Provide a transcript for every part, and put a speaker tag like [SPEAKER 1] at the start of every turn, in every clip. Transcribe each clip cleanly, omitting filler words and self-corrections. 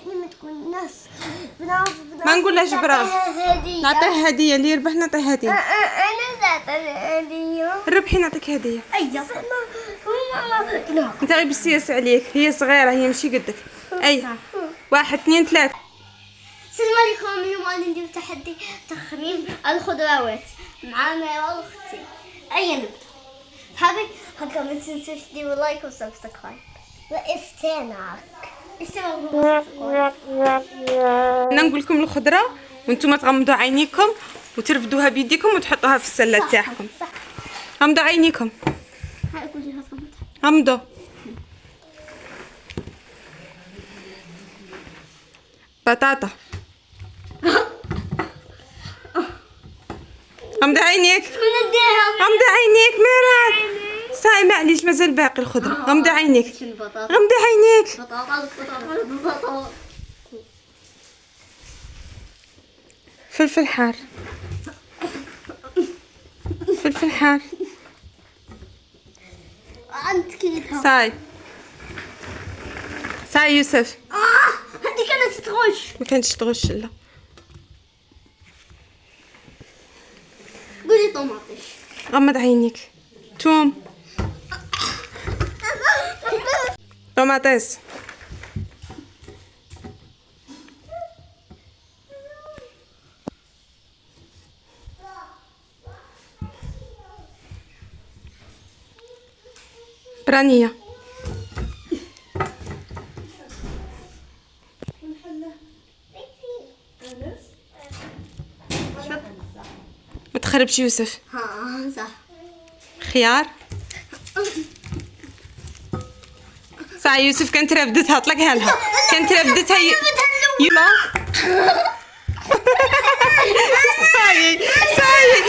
[SPEAKER 1] لما تكون ناس
[SPEAKER 2] ما نقولهاش برافو. نعطيه هديه، اللي يربح نعطيه هديه.
[SPEAKER 1] انا ذات الهديه.
[SPEAKER 2] ربحي نعطيك هديه.
[SPEAKER 1] ايوه هما
[SPEAKER 2] انت غير بالسياس عليك، هي صغيره، هي ماشي قدك. اي 1 2 3.
[SPEAKER 1] السلام عليكم. اليوم غادي ندير تحدي تخميم الخضروات مع ميرا واختي. اي نبدا حابب هكا، ما تنسوش ديروا لايك وسبسكرايب واستناك.
[SPEAKER 2] انا نقول لكم الخضره وانتم تغمضوا عينيكم وترفدوها بيديكم وتحطوها في السله تاعكم. غمضوا عينيكم، غمضوا. بطاطا. غمضي عينيك، غمضي عينيك ميراد. ساي معليش مازال باقي الخضره. غمضي عينيك، غمضي عينيك. فلفل حار، فلفل حار. ساي ساي يوسف.
[SPEAKER 1] هذه كانت تغش.
[SPEAKER 2] ما كانتش تغش لا.
[SPEAKER 1] قولي طماطش.
[SPEAKER 2] غمض عينيك. توم، طماطيس، برانية، ما تخربش يوسف.
[SPEAKER 1] صح.
[SPEAKER 2] خيار. ساعة يوسف كانت رفدتها، طلقها لها. كانت رفدتها يلا. ساي ساي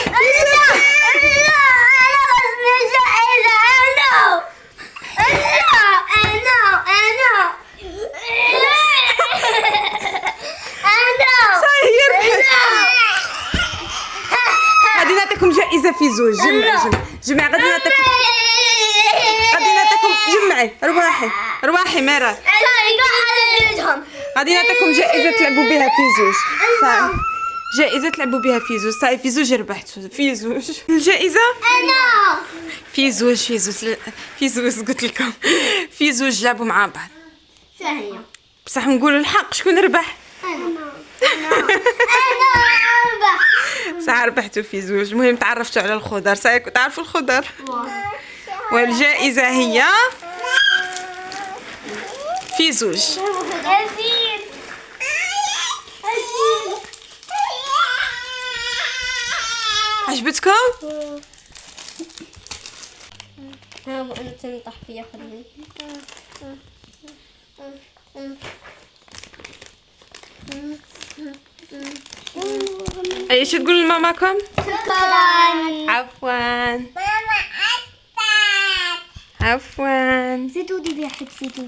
[SPEAKER 2] غادي نعطيكم جائزة في زوج. جمع غادي نعطيكم، جمعي رواحي ميراد. غادي نعطيكم جائزة تلعبوا بها في زوج. جائزة تلعبوا بها في زوج. صاي في زوج ربحتوا في زوج. الجائزة
[SPEAKER 1] انا
[SPEAKER 2] في زوج قلت لكم في زوج لعبوا مع بعض.
[SPEAKER 1] ثانية
[SPEAKER 2] بصح نقولوا الحق، شكون ربح؟
[SPEAKER 1] انا
[SPEAKER 2] صح ربحتوا في زوج. المهم تعرفتوا على الخضر. سايكم تعرفوا الخضر. والجائزة هي في زوج. عجبتكم؟
[SPEAKER 1] ها انت نطح فيا خليني.
[SPEAKER 2] ايش تقول لماماكم؟
[SPEAKER 1] شكرا.
[SPEAKER 2] عفوا
[SPEAKER 1] ماما
[SPEAKER 2] عفوا.
[SPEAKER 1] زيتوا دي واحد زيتوا.